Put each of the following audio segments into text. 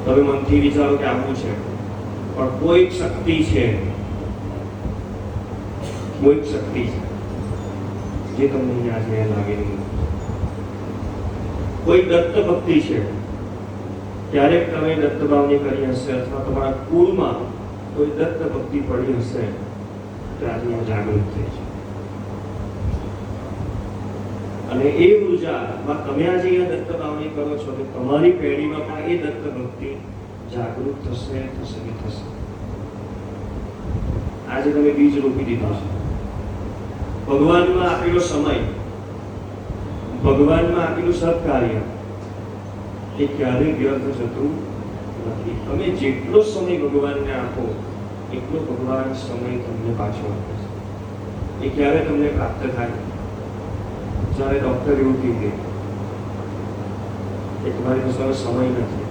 તમે મનથી વિચારો કે આવું છે, પણ કોઈક શક્તિ છે, કોઈક શક્તિ છે જે તમને આજે લાગે નહીં. કોઈ દત્ત ભક્તિ છે. ક્યારેક તમે દત્ત ભાવની કરી હશે અથવા તમારા કુળમાં કોઈ દત્ત ભક્તિ પડી હશે તો આજે જાગૃત થઈ છે. અને એ ઉર્જામાં તમે આજે દત્ત ભાવની કરો છો તો તમારી પેઢીમાં પણ એ દત્ત ભક્તિ જાગૃત થશે. આજે તમે બીજ રોપી દીધો છે. ભગવાનમાં આપેલો સમય, ભગવાનમાં આપેલું સત્કાર્ય એ ક્યારેય વ્યર્થ જતું નથી. તમે જેટલો સમય ભગવાનને આપો એટલો ભગવાન સમય તમને પાછો આપે છે. એ ક્યારે તમને પ્રાપ્ત થાય? જ્યારે ડોક્ટર એવું કહી દે કે તમારી પાસે સમય નથી.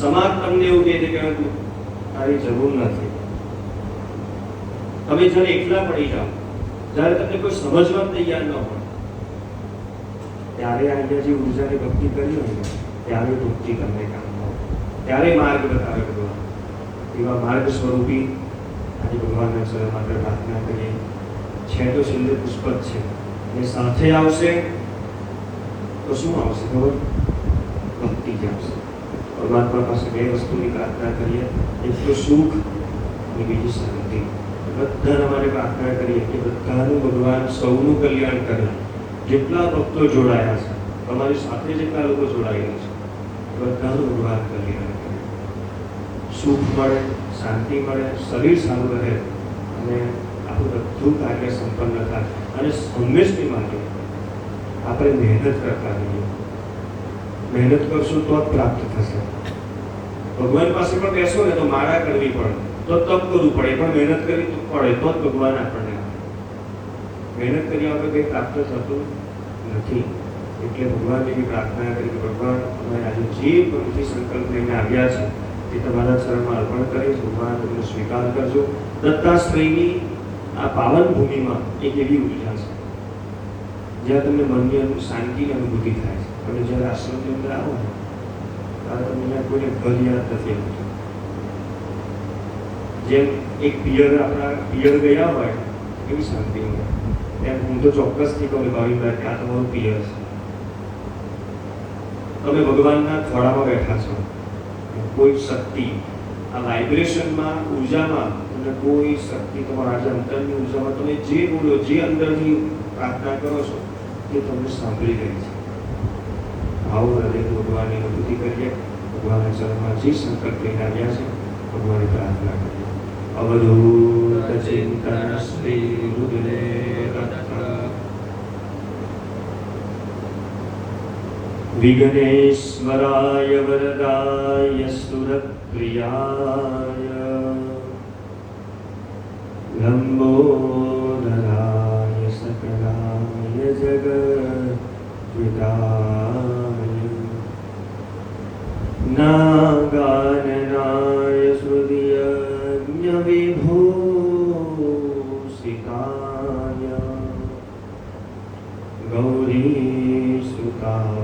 સમાજ તમને એવું કહે છે કે તારી જરૂર નથી. તમે જ્યારે એકલા પડી જાઓ, જ્યારે તમને કોઈ સમજવા તૈયાર ન હોય, ત્યારે અહીંયા જે ઉર્જાની ભક્તિ કરી હોય ને ત્યારે ભક્તિ તમને કામ આવે, ત્યારે માર્ગ બતાવે ભગવાન. એવા માર્ગ સ્વરૂપી આજે ભગવાનના ચરણ માટે પ્રાર્થના કરીએ. છે તો સુંદર પુષ્પ જ છે, અને સાથે આવશે તો શું આવશે ખબર? ભક્તિ જ આવશે. પરમાત્મા પાસે બે વસ્તુની પ્રાર્થના કરીએ, એક તો સુખ અને બીજી શાંતિ. બધાના માટે પ્રાર્થના કરીએ કે બધાનું ભગવાન સૌનું કલ્યાણ કરે. જેટલા ભક્તો જોડાયા છે, તમારી સાથે જેટલા લોકો જોડાયેલા છે, બધાનું ભગવાન કલ્યાણ કરે. સુખ મળે, શાંતિ મળે, શરીર સારું રહે અને આપણું બધું કાર્ય સંપન્ન થાય. અને હંમેશની માટે આપણે મહેનત કરતા રહીએ. મહેનત કરશું તો જ પ્રાપ્ત થશે. ભગવાન પાસે પણ બેસો ને તો માળા કરવી પડે, તો તપ કરવું પડે, પણ મહેનત કરવી પડે તો જ ભગવાન આપણને આપે. મહેનત કર્યા વગર કંઈ પ્રાપ્ત થતું નથી. એટલે ભગવાનની બી પ્રાર્થના કરી કે ભગવાન અમે આજે જે પ્રવૃત્તિ સંકલ્પ લઈને આવ્યા છે તે તમારા ચરણમાં અર્પણ કરી ભગવાન તમને સ્વીકાર કરજો. દત્તાશ્રયની આ પાવન ભૂમિમાં એક એવી ઉર્જા છે જ્યાં તમને મનની શાંતિની અનુભૂતિ થાય છે. અને જ્યારે આશ્રમની અંદર આવો ને ત્યારે તમને કોઈને ઘર યાદ નથી આવતું. જેમ એક પિયર આપણા પિયર ગયા હોય એવી શાંતિ હોય. એમ હું તો ચોક્કસથી કહું ભાવિનભાઈ કે આ તમારું પિયર છે. તમે ભગવાનના ખોળામાં બેઠા છો. કોઈ શક્તિ આ વાઇબ્રેશનમાં, ઉર્જામાં તમને કોઈ શક્તિ તમારા આજે અંતરની ઉર્જામાં તમે જે બોલો, જે અંદરની પ્રાર્થના કરો છો તે તમને સાંભળી રહી છે. આવો હૃદય ભગવાનની અનુભૂતિ કરીએ. ભગવાનના ચરણમાં જે સંકલ્પ લઈને આવ્યા છે ભગવાનની પ્રાર્થના કરીએ. અવધૂત ચિંતન શ્રી રુદ્રે વિઘ્નેશ્વરાય વરદાય સુરપ્રિયાય લંબોદરાય સકલાય જગદ્વિદાય નાગાનનાય સુદયજ્ઞ વિભૂષિતાય ગૌરી સુતાય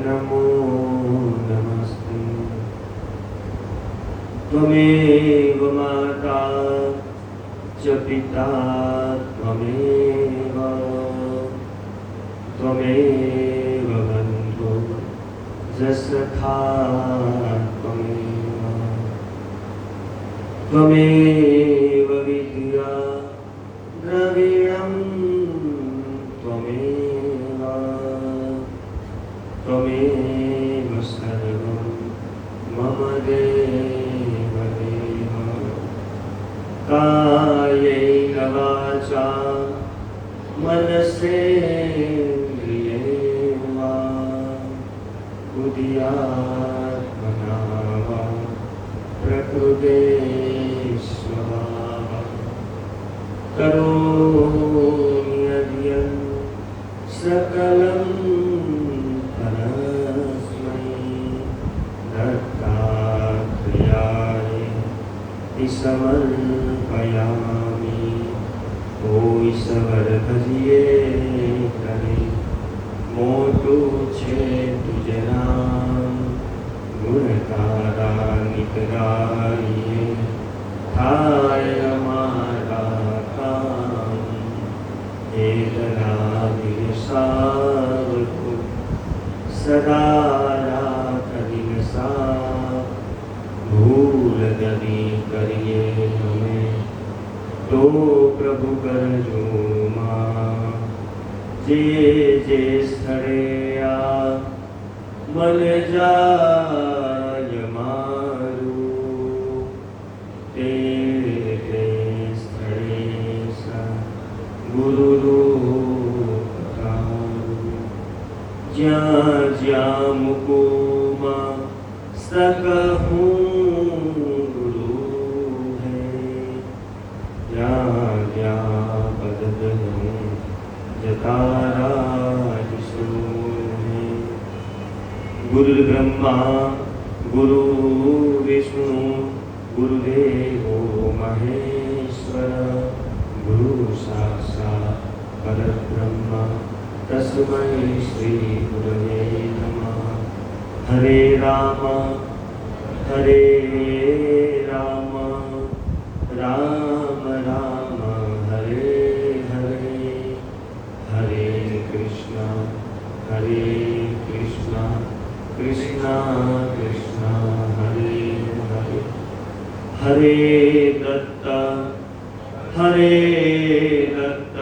નમો નમસ્તે. ત્વમેવ માતા ચ પિતા ત્વમેવ ત્વમેવ બંધુ જ સખા ત્વમેવ ત્વમેવ વિદ્યા દ્રવિણં ત્વમેવ ત્વમેવ સર્વં મમ દેવ દેવ. કાયેન વાચા મનસેન્દ્રિયેણ વા બુદ્ધ્યાત્મના વા પ્રકૃતે સ્વભાવાत् કરોમિ યદ્યં સકલં સમર્પયામિ. કોઈ સવર ભજીએ કરે મોટું છે તુજ નામ, તારા નિકરાઈએ થાય અમારા કામ એલના દિશાવકો સદા રાખીન સા ભૂલ ગદી કરીએ અમે તો પ્રભુ કરજો માં જે જે સ્થળે આ મન જાય મારું તે તે સ્થળે ગુરુ રૂપ જ્યાં જ્યાં મુકુમાં સકહું ગુરુ હૈ જ્યાં જ્યાં પદ જતારા ગુરુ બ્રહ્મા ગુરુ વિષ્ણુ ગુરુદેવો મહેશ્વર ગુરુ સાક્ષાત પરબ્રહ્મ તસ્મૈ શ્રી ગુરવે નમઃ. હરે રામ રામ રામ હરે હરે હરે કૃષ્ણ કૃષ્ણ કૃષ્ણ હરે હરે હરે દત્ત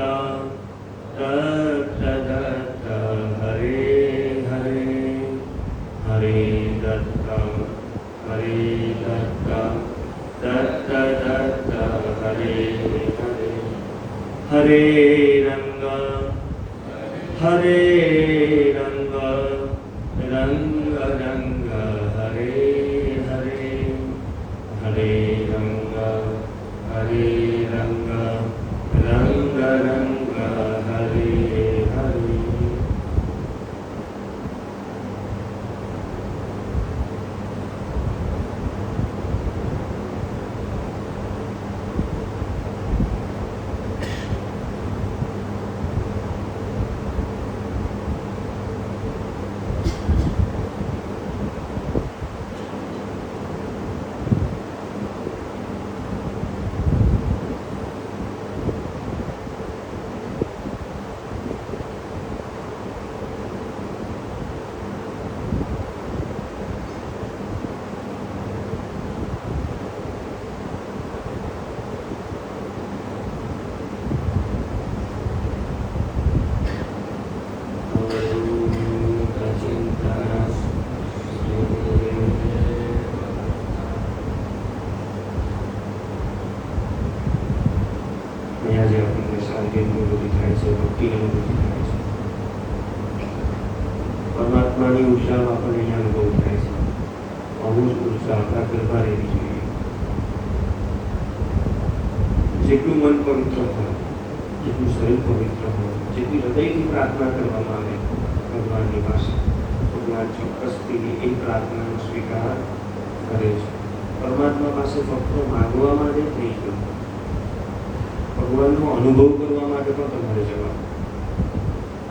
દત્ત દત્ત હરે હરે હરે દત્ત દત્ત દત્ત હરે હરે હરે રંગ રંગ રંગ હરે હરે હરે રંગ રંગ રંગ હરે હરે. પરમાત્માની ઉર્જાનો આપણને અહીંયા અનુભવ થાય છે. આવું જ ઉર્જા આપણા ગરબા રહેવી જોઈએ. જેટલું મન પવિત્ર હોય, જેટલું શરીર પવિત્ર હોય, જેટલી હૃદયથી પ્રાર્થના કરવામાં આવે ભગવાનની પાસે, ભગવાન ચોક્કસથી એ પ્રાર્થનાનો સ્વીકાર કરે છે. પરમાત્મા પાસે ફક્ત માગવા માટે જ નહીં જવું, ભગવાનનો અનુભવ કરવા માટે પણ તમારે જવાનું.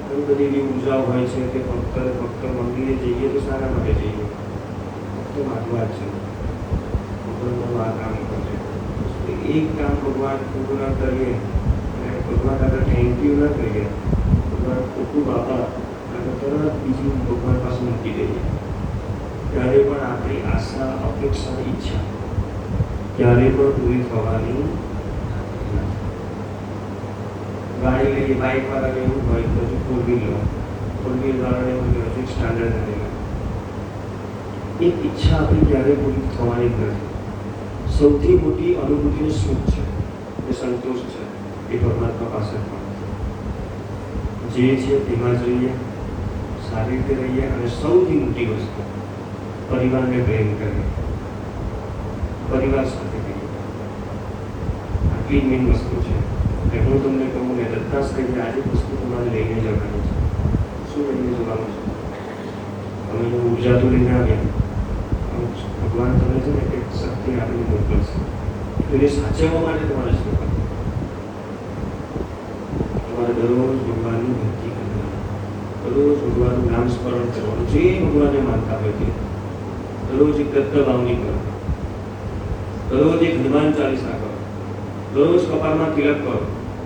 ઘણી બધી એવી ઉર્જાઓ હોય છે કે ફક્ત મંદિરે જઈએ તો સારા માટે જઈએ, ફક્ત માગવા જ છે. ભગવાનનું આ કામ કરશે, એક કામ ભગવાન પૂરું ન કરીએ અને ભગવાન આગળ થેન્ક યુ ન કહીએ, ભગવાન ખૂબ આભાર અને તરત બીજું ભગવાન પાસે મૂકી દઈએ, ત્યારે પણ આપણી આશા, અપેક્ષા, ઈચ્છા ક્યારે પણ પૂરી થવાની નથી. ગાડી લઈએ, બાઇક વાળાને એવું હોય તો હજુ ફોર વ્હીલ વાળાને એવું હોય હજુ સ્ટાન્ડર્ડ નથી. એક ઈચ્છા આપણી ક્યારેય પૂરી થવાની જ નથી. સૌથી મોટી અનુભૂતિનો સુખ છે, એ સંતોષ છે, એ પરમાત્મા પાસે પણ જે છે તેમાં જ રહીએ, સારી રીતે રહીએ અને સૌથી મોટી વસ્તુ પરિવારને પ્રેમ કરીએ, પરિવાર સાથે રહીએ. આટલી જ મેઇન વસ્તુ છે. હું તમને કહું ને, દત્તાસ કહીએ આજે વસ્તુ તમારે લઈને જવાની છે. શું લઈને જવાનું છે? તમે ઉર્જા તો લઈને આવ્યા, ભગવાન તમને છે ને એક શક્તિ આપીને મોકલશે, તો એને સાચવવા માટે તમારે શું કરવું? તમારે દરરોજ ભગવાનની ભક્તિ કરવાની, દરરોજ ભગવાનનું નામ સ્મરણ કરવાનું. જે ભગવાનને માનતા હોય તે દરરોજ એક દત્ત વાવણી કરો, દરરોજ એક હનુમાન ચાલીસા કરો, દરરોજ કપાળમાં તિલક કરો,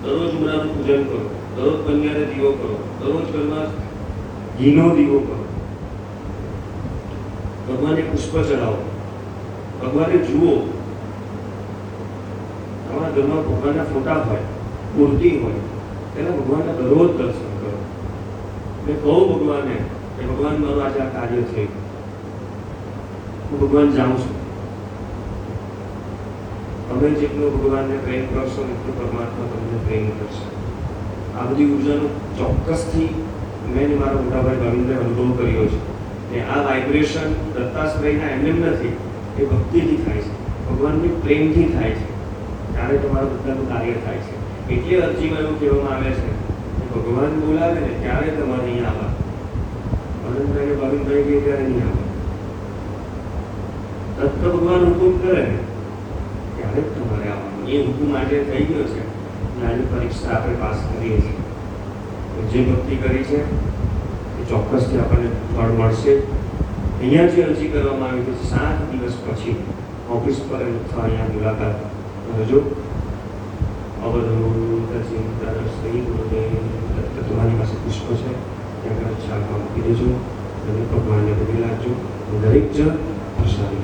દરરોજ ઉમરાનું પૂજન કરો, દરરોજ કન્યાને દીવો કરો, દરરોજ ઘરમાં ઘીનો દીવો કરો, ભગવાનને પુષ્પ ચડાવો, ભગવાનને જુઓ. તમારા ઘરમાં ભગવાનના ફોટા હોય, મૂર્તિ હોય, તેના ભગવાનના દરરોજ દર્શન કરો. મેં કહું ભગવાનને કે ભગવાન મારું આજે આ કાર્ય થયું, હું ભગવાન જાઉં છું. તમે જેટલો ભગવાનને પ્રેમ કરશો એટલો પરમાત્મા તમને પ્રેમ કરશે. આ બધી ઉર્જાનો ચોક્કસથી મેં મારા મોટાભાઈ ભાવિનને અનુભવ કર્યો છે. ને આ વાઇબ્રેશન દત્તાશ્રયના એમ નથી, એ ભક્તિથી થાય છે, ભગવાનની પ્રેમથી થાય છે. ત્યારે તમારા બધાનું કાર્ય થાય છે. એટલે અરજીમાં એવું કહેવામાં આવે છે કે ભગવાન બોલાવે ને ત્યારે તમારે અહીંયા આવવા, આનંદભાઈ ભાવિનભાઈ કહે ત્યારે નહીં આવવા. દત્ત ભગવાન હુકુમ કરે ને ત્યારે જ તમારે આવવાનું. એ હુકુમ આજે થઈ ગયો છે. આજે પરીક્ષા આપણે પાસ કરીએ છીએ. જે ભક્તિ કરી છે એ ચોક્કસથી આપણને ફળ મળશે. અહીંયા જે અરજી કરવામાં આવી છે 7 દિવસ પછી ઓફિસ પર અથવા અહીંયા મુલાકાત કરજો. તમારી પાસે પુષ્પ છે ત્યાં છાલમાં મૂકી દેજો અને ભગવાનને પગે લાગજો. દરેક જણ પ્રસાદી